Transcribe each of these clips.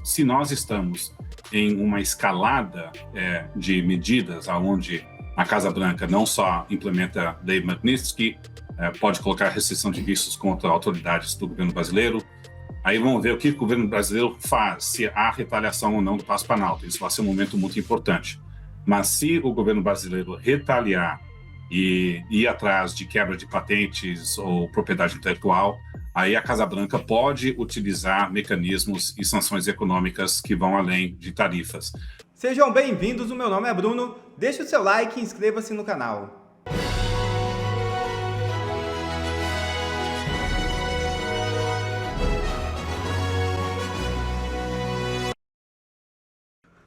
se nós estamos em uma escalada de medidas onde a Casa Branca não só implementa Lei Magnitsky, pode colocar restrição de vistos contra autoridades do governo brasileiro. Aí vamos ver o que o governo brasileiro faz, se há retaliação ou não do Paço Planalto. Isso vai ser um momento muito importante. Mas se o governo brasileiro retaliar e ir atrás de quebra de patentes ou propriedade intelectual, aí a Casa Branca pode utilizar mecanismos e sanções econômicas que vão além de tarifas. Sejam bem-vindos, o meu nome é Bruno. Deixe o seu like e inscreva-se no canal.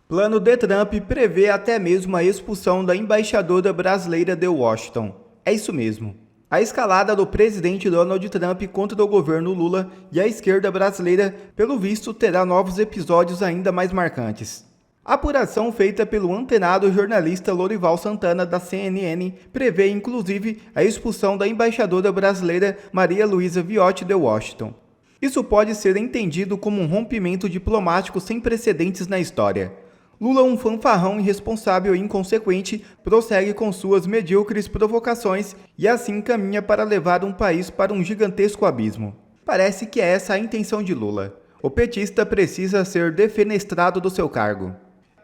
Plano de Trump prevê até mesmo a expulsão da embaixadora brasileira de Washington. É isso mesmo. A escalada do presidente Donald Trump contra o governo Lula e a esquerda brasileira, pelo visto, terá novos episódios ainda mais marcantes. A apuração feita pelo antenado jornalista Lorival Santana, da CNN, prevê inclusive a expulsão da embaixadora brasileira Maria Luísa Viotti de Washington. Isso pode ser entendido como um rompimento diplomático sem precedentes na história. Lula, um fanfarrão irresponsável e inconsequente, prossegue com suas medíocres provocações e assim caminha para levar um país para um gigantesco abismo. Parece que é essa a intenção de Lula. O petista precisa ser defenestrado do seu cargo.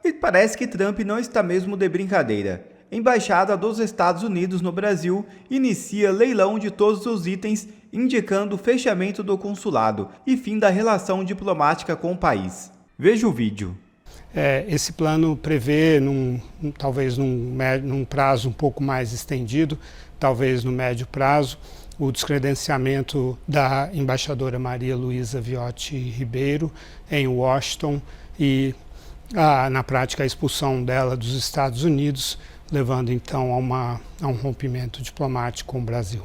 E parece que Trump não está mesmo de brincadeira. A Embaixada dos Estados Unidos no Brasil inicia leilão de todos os itens, indicando o fechamento do consulado e fim da relação diplomática com o país. Veja o vídeo. Esse plano prevê, talvez num prazo um pouco mais estendido, talvez no médio prazo, o descredenciamento da embaixadora Maria Luísa Viotti Ribeiro em Washington e, na prática, a expulsão dela dos Estados Unidos, levando então a um rompimento diplomático com o Brasil.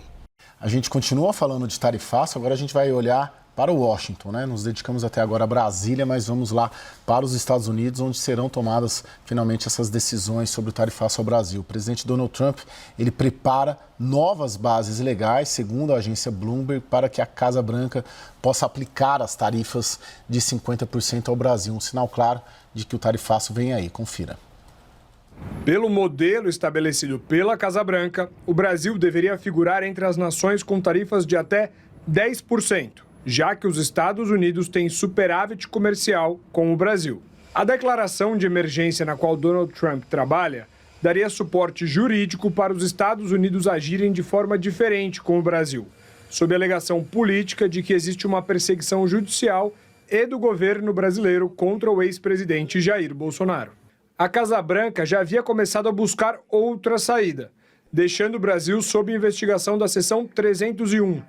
A gente continua falando de tarifaço, agora a gente vai olhar para Washington, né? Nos dedicamos até agora a Brasília, mas vamos lá para os Estados Unidos, onde serão tomadas finalmente essas decisões sobre o tarifaço ao Brasil. O presidente Donald Trump, ele prepara novas bases legais, segundo a agência Bloomberg, para que a Casa Branca possa aplicar as tarifas de 50% ao Brasil. Um sinal claro de que o tarifaço vem aí. Confira. Pelo modelo estabelecido pela Casa Branca, o Brasil deveria figurar entre as nações com tarifas de até 10%. Já que os Estados Unidos têm superávit comercial com o Brasil. A declaração de emergência na qual Donald Trump trabalha daria suporte jurídico para os Estados Unidos agirem de forma diferente com o Brasil, sob a alegação política de que existe uma perseguição judicial e do governo brasileiro contra o ex-presidente Jair Bolsonaro. A Casa Branca já havia começado a buscar outra saída, deixando o Brasil sob investigação da seção 301,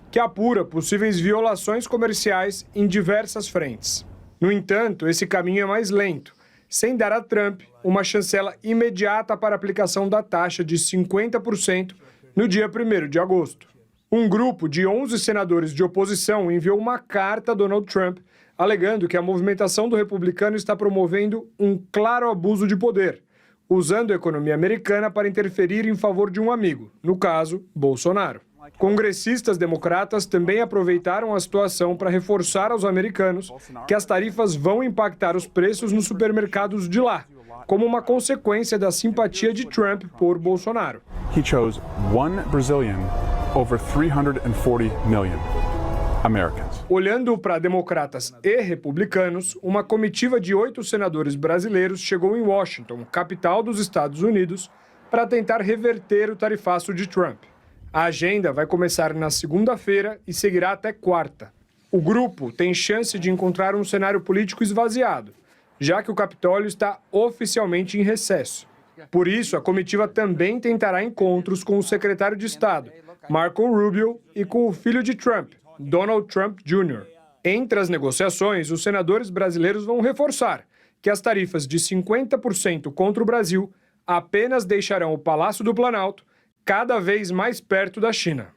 que apura possíveis violações comerciais em diversas frentes. No entanto, esse caminho é mais lento, sem dar a Trump uma chancela imediata para a aplicação da taxa de 50% no dia 1º de agosto. Um grupo de 11 senadores de oposição enviou uma carta a Donald Trump, alegando que a movimentação do republicano está promovendo um claro abuso de poder, usando a economia americana para interferir em favor de um amigo, no caso, Bolsonaro. Congressistas democratas também aproveitaram a situação para reforçar aos americanos que as tarifas vão impactar os preços nos supermercados de lá, como uma consequência da simpatia de Trump por Bolsonaro. He chose one Brazilian over 340 million Americans. Olhando para democratas e republicanos, uma comitiva de 8 senadores brasileiros chegou em Washington, capital dos Estados Unidos, para tentar reverter o tarifaço de Trump. A agenda vai começar na segunda-feira e seguirá até quarta. O grupo tem chance de encontrar um cenário político esvaziado, já que o Capitólio está oficialmente em recesso. Por isso, a comitiva também tentará encontros com o secretário de Estado, Marco Rubio, e com o filho de Trump, Donald Trump Jr. Entre as negociações, os senadores brasileiros vão reforçar que as tarifas de 50% contra o Brasil apenas deixarão o Palácio do Planalto cada vez mais perto da China.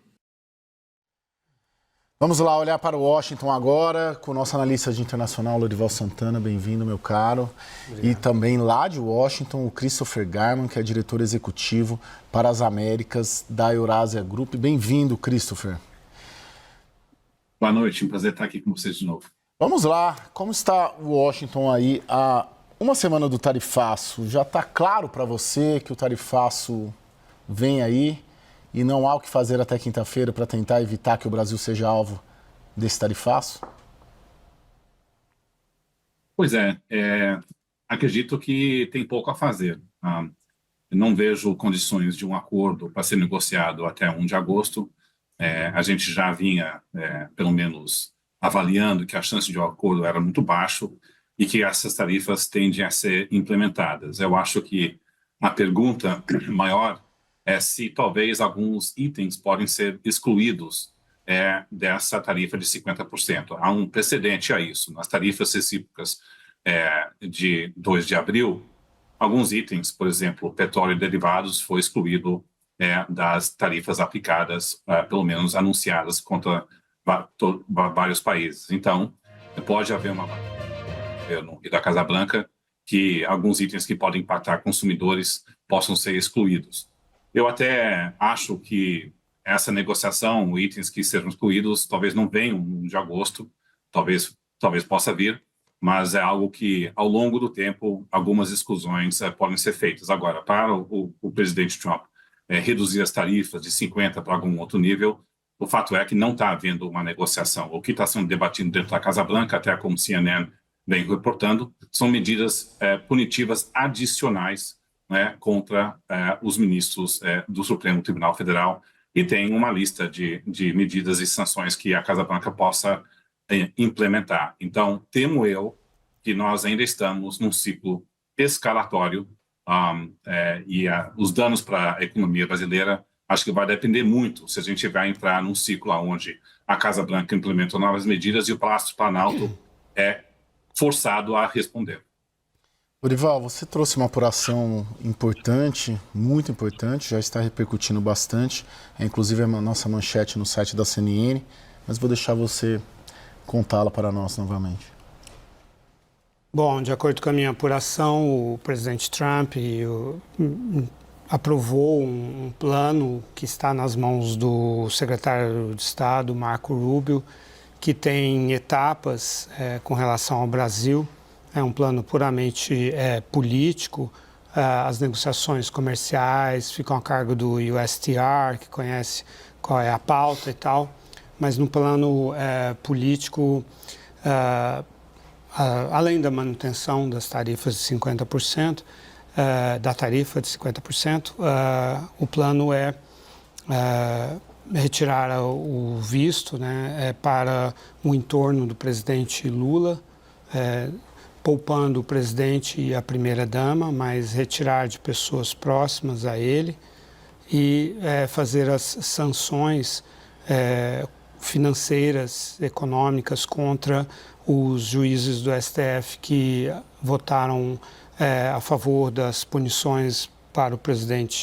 Vamos lá olhar para Washington agora, com o nosso analista de internacional, Lorival Santana. Bem-vindo, meu caro. Obrigado. E também lá de Washington, o Christopher Garman, que é diretor executivo para as Américas da Eurasia Group. Bem-vindo, Christopher. Boa noite, um prazer estar aqui com vocês de novo. Vamos lá, como está Washington aí há uma semana do tarifaço? Já está claro para você que o tarifaço vem aí e não há o que fazer até quinta-feira para tentar evitar que o Brasil seja alvo desse tarifaço? Pois acredito que tem pouco a fazer. Não vejo condições de um acordo para ser negociado até 1 de agosto. A gente já vinha, pelo menos, avaliando que a chance de um acordo era muito baixo e que essas tarifas tendem a ser implementadas. Eu acho que a pergunta maior é se talvez alguns itens podem ser excluídos dessa tarifa de 50%. Há um precedente a isso. Nas tarifas recíprocas de 2 de abril, alguns itens, por exemplo, petróleo e derivados, foi excluído das tarifas aplicadas, pelo menos anunciadas, contra vários países. Então, pode haver uma governo e da Casa Branca que alguns itens que podem impactar consumidores possam ser excluídos. Eu até acho que essa negociação, itens que sejam excluídos, talvez não venham de agosto, talvez possa vir, mas é algo que, ao longo do tempo, algumas exclusões podem ser feitas. Agora, para o presidente Trump reduzir as tarifas de 50% para algum outro nível, o fato é que não está havendo uma negociação. O que está sendo debatido dentro da Casa Branca, até como CNN vem reportando, são medidas punitivas adicionais, né, contra os ministros do Supremo Tribunal Federal, e tem uma lista de medidas e sanções que a Casa Branca possa implementar. Então, temo eu que nós ainda estamos num ciclo escalatório e os danos para a economia brasileira acho que vai depender muito se a gente vai entrar num ciclo onde a Casa Branca implementa novas medidas e o Palácio Planalto é forçado a responder. Lorival, você trouxe uma apuração importante, muito importante, já está repercutindo bastante, inclusive a nossa manchete no site da CNN, mas vou deixar você contá-la para nós novamente. Bom, de acordo com a minha apuração, o presidente Trump aprovou um plano que está nas mãos do secretário de Estado, Marco Rubio, que tem etapas com relação ao Brasil. É um plano puramente político. As negociações comerciais ficam a cargo do USTR, que conhece qual é a pauta e tal. Mas no plano político, além da manutenção das tarifas de 50%, da tarifa de 50%, o plano é retirar o visto, né, para o entorno do presidente Lula, poupando o presidente e a primeira-dama, mas retirar de pessoas próximas a ele e fazer as sanções financeiras, econômicas contra os juízes do STF que votaram a favor das punições para o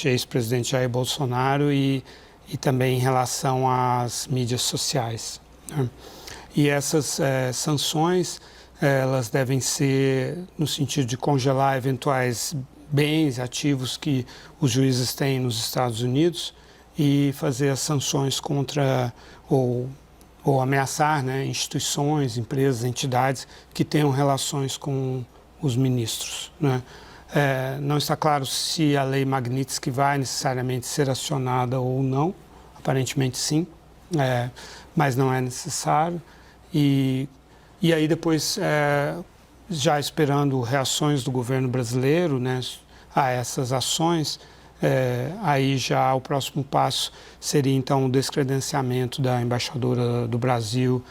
ex-presidente Jair Bolsonaro e também em relação às mídias sociais, né? E essas sanções, elas devem ser no sentido de congelar eventuais bens ativos que os juízes têm nos Estados Unidos e fazer as sanções contra ou ameaçar, né, instituições, empresas, entidades que tenham relações com os ministros, né? Não está claro se a lei Magnitsky vai necessariamente ser acionada ou não, aparentemente sim, mas não é necessário. E aí depois, já esperando reações do governo brasileiro, né, a essas ações, aí já o próximo passo seria então o descredenciamento da embaixadora do Brasil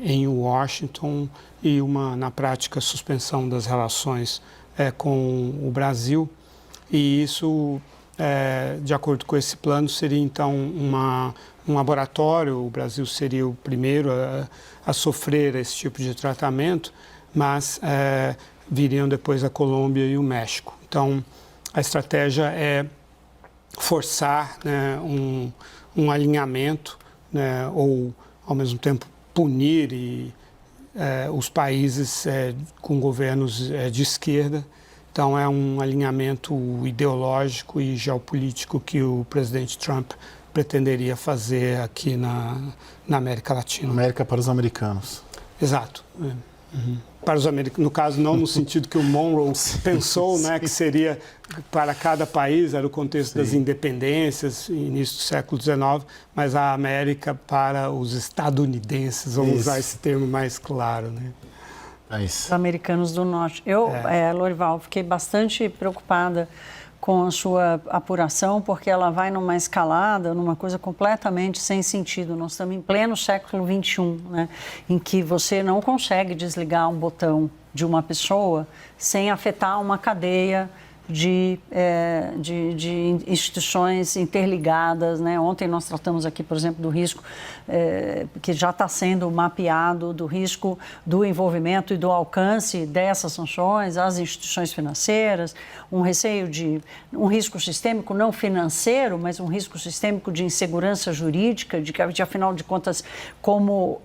em Washington e na prática, suspensão das relações com o Brasil. E isso, de acordo com esse plano, seria então um laboratório. O Brasil seria o primeiro a sofrer esse tipo de tratamento, mas viriam depois a Colômbia e o México. Então, a estratégia é forçar, né, um alinhamento, né, ou, ao mesmo tempo, punir os países com governos de esquerda. Então, é um alinhamento ideológico e geopolítico que o presidente Trump pretenderia fazer aqui na América Latina. América para os americanos. Exato. Para os americanos, no caso, não no sentido que o Monroe pensou, né, que seria para cada país, era o contexto das independências, início do século XIX, mas a América para os estadunidenses, vamos usar esse termo mais claro, né? Os americanos do Norte. Lorival, fiquei bastante preocupada com a sua apuração, porque ela vai numa escalada, numa coisa completamente sem sentido. Nós estamos em pleno século XXI, né, em que você não consegue desligar um botão de uma pessoa sem afetar uma cadeia de instituições interligadas, né? Ontem nós tratamos aqui, por exemplo, do risco que já está sendo mapeado, do risco do envolvimento e do alcance dessas sanções às instituições financeiras, um receio de um risco sistêmico não financeiro, mas um risco sistêmico de insegurança jurídica, de afinal de contas, como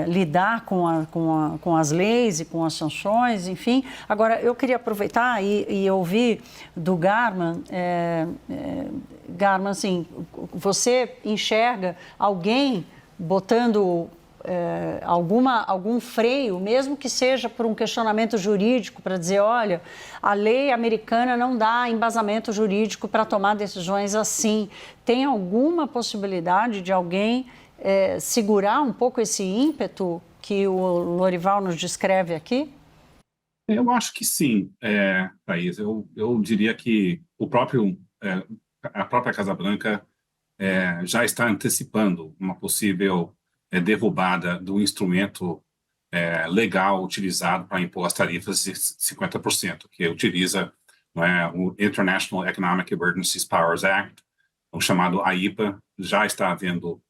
lidar com as leis e com as sanções, enfim. Agora, eu queria aproveitar e ouvir do Garman. Garman, assim, você enxerga alguém botando algum freio, mesmo que seja por um questionamento jurídico, para dizer, olha, a lei americana não dá embasamento jurídico para tomar decisões assim. Tem alguma possibilidade de alguém segurar um pouco esse ímpeto que o Lorival nos descreve aqui? Eu acho que sim, Thaís. Eu diria que a própria Casa Branca já está antecipando uma possível derrubada do instrumento legal utilizado para impor as tarifas de 50%, que utiliza o International Economic Emergency Powers Act, o chamado AIPA. Já está havendo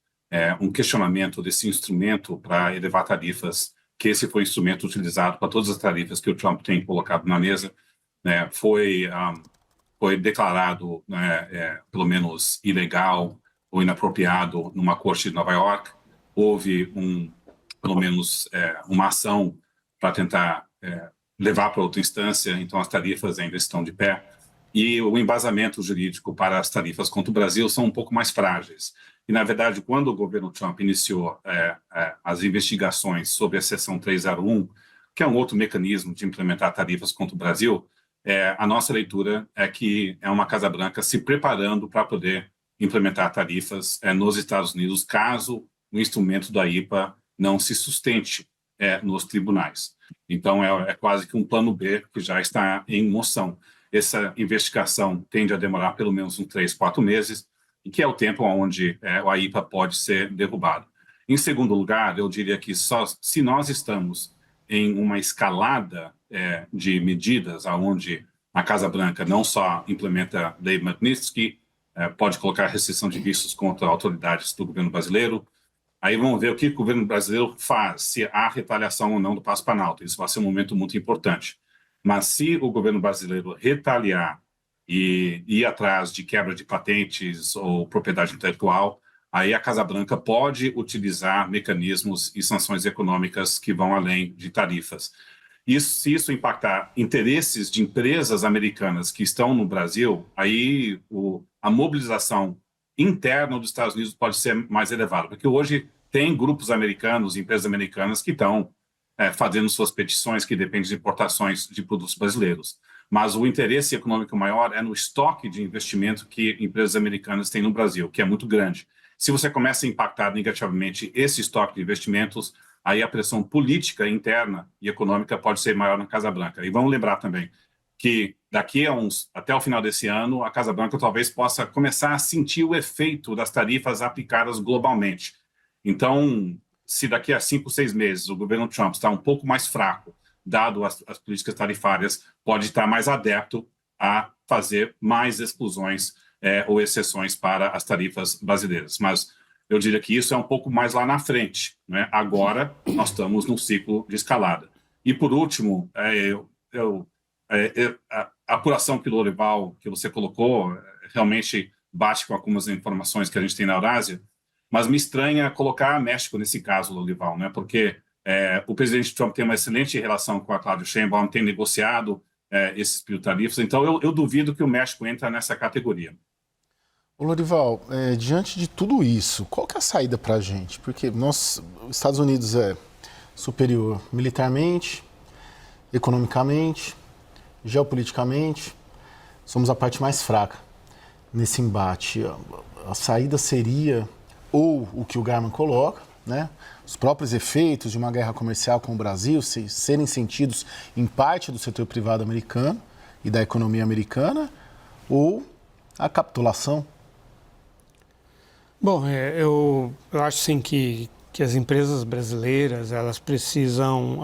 um questionamento desse instrumento para elevar tarifas, que esse foi o instrumento utilizado para todas as tarifas que o Trump tem colocado na mesa, né? Foi declarado, pelo menos, ilegal ou inapropriado numa corte de Nova York. Houve, pelo menos, uma ação para tentar levar para outra instância, então as tarifas ainda estão de pé. E o embasamento jurídico para as tarifas contra o Brasil são um pouco mais frágeis. E, na verdade, quando o governo Trump iniciou as investigações sobre a seção 301, que é um outro mecanismo de implementar tarifas contra o Brasil, a nossa leitura é que é uma Casa Branca se preparando para poder implementar tarifas nos Estados Unidos, caso o instrumento da IPA não se sustente nos tribunais. Então, é quase que um plano B que já está em moção. Essa investigação tende a demorar pelo menos uns 3, 4 meses, e que é o tempo onde a IPA pode ser derrubada. Em segundo lugar, eu diria que se nós estamos em uma escalada de medidas onde a Casa Branca não só implementa a Lei Magnitsky, pode colocar restrição de vistos contra autoridades do governo brasileiro, aí vamos ver o que o governo brasileiro faz, se há retaliação ou não do Passo Planalto. Isso vai ser um momento muito importante. Mas se o governo brasileiro retaliar e ir atrás de quebra de patentes ou propriedade intelectual, aí a Casa Branca pode utilizar mecanismos e sanções econômicas que vão além de tarifas. Se isso impactar interesses de empresas americanas que estão no Brasil, aí a mobilização interna dos Estados Unidos pode ser mais elevada, porque hoje tem grupos americanos, empresas americanas que estão fazendo suas petições que dependem de importações de produtos brasileiros. Mas o interesse econômico maior é no estoque de investimento que empresas americanas têm no Brasil, que é muito grande. Se você começa a impactar negativamente esse estoque de investimentos, aí a pressão política interna e econômica pode ser maior na Casa Branca. E vamos lembrar também que daqui até o final desse ano, a Casa Branca talvez possa começar a sentir o efeito das tarifas aplicadas globalmente. Então, se daqui a 5, 6 meses o governo Trump está um pouco mais fraco, dado as políticas tarifárias, pode estar mais adepto a fazer mais exclusões ou exceções para as tarifas brasileiras. Mas eu diria que isso é um pouco mais lá na frente, né? Agora, nós estamos num ciclo de escalada. E, por último, a apuração que o Lorival, que você colocou, realmente bate com algumas informações que a gente tem na Eurásia, mas me estranha colocar México nesse caso, Lorival, né? Porque o presidente Trump tem uma excelente relação com a Claudia Sheinbaum, tem negociado esses tarifas, então eu duvido que o México entra nessa categoria. Ô Lorival, diante de tudo isso, qual que é a saída para a gente? Porque os Estados Unidos superior militarmente, economicamente, geopoliticamente. Somos a parte mais fraca nesse embate. A saída seria ou o que o Garman coloca, né? Os próprios efeitos de uma guerra comercial com o Brasil serem sentidos em parte do setor privado americano e da economia americana, ou a capitulação. Bom, eu acho sim que as empresas brasileiras elas precisam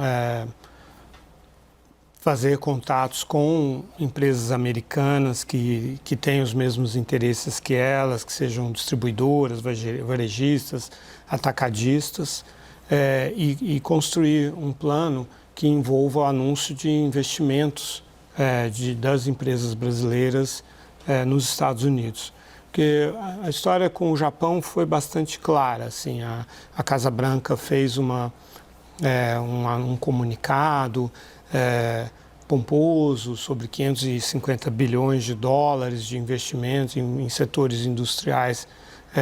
fazer contatos com empresas americanas que têm os mesmos interesses que elas, que sejam distribuidoras, varejistas, atacadistas, e construir um plano que envolva o anúncio de investimentos das empresas brasileiras nos Estados Unidos. Porque a história com o Japão foi bastante clara. Assim, a Casa Branca fez um comunicado pomposo sobre 550 bilhões de dólares de investimentos em setores industriais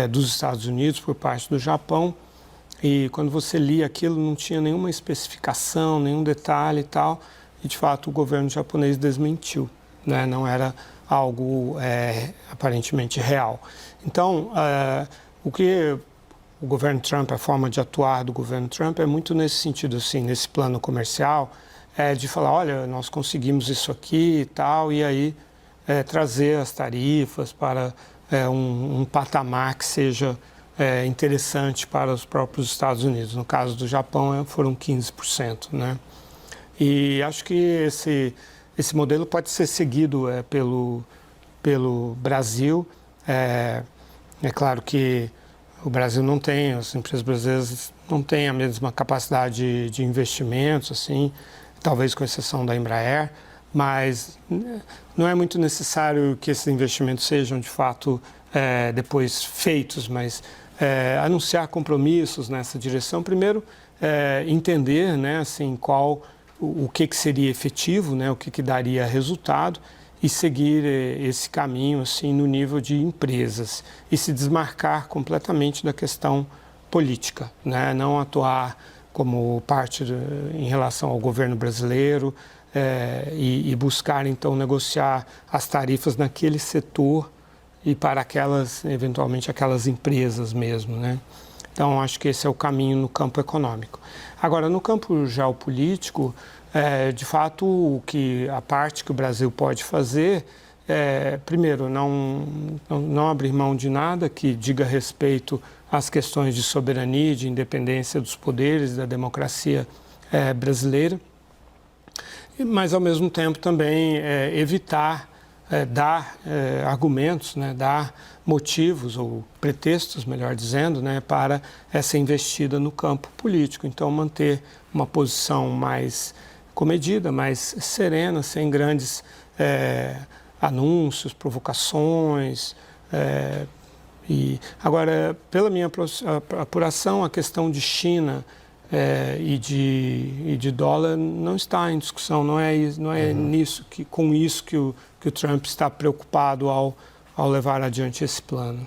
dos Estados Unidos por parte do Japão. E quando você lia aquilo, não tinha nenhuma especificação, nenhum detalhe e tal. E, de fato, o governo japonês desmentiu, né? Não era algo aparentemente real. Então, o que o governo Trump, a forma de atuar do governo Trump é muito nesse sentido, assim, nesse plano comercial, de falar, olha, nós conseguimos isso aqui e tal, e aí trazer as tarifas para um patamar que seja interessante para os próprios Estados Unidos. No caso do Japão, foram 15%, né? E acho que esse modelo pode ser seguido pelo Brasil. É claro que o Brasil não tem, as empresas brasileiras não têm a mesma capacidade de investimentos, assim, talvez com exceção da Embraer, mas não é muito necessário que esses investimentos sejam, de fato, depois feitos, mas anunciar compromissos nessa direção. Primeiro, entender, né, assim, o que seria efetivo, né, o que daria resultado, e seguir esse caminho assim, no nível de empresas e se desmarcar completamente da questão política, né? Não atuar como parte em relação ao governo brasileiro e buscar então negociar as tarifas naquele setor e para eventualmente aquelas empresas mesmo, né? Então acho que esse é o caminho no campo econômico. Agora, no campo geopolítico, de fato, a parte que o Brasil pode fazer primeiro, não abrir mão de nada que diga respeito às questões de soberania e de independência dos poderes da democracia brasileira, mas, ao mesmo tempo, também evitar dar argumentos, né, dar motivos ou pretextos, melhor dizendo, né, para essa investida no campo político. Então, manter uma posição mais comedida, mais serena, sem grandes anúncios, provocações. E agora, pela minha apuração, a questão de China e de dólar não está em discussão. Não é com isso que o Trump está preocupado ao levar adiante esse plano.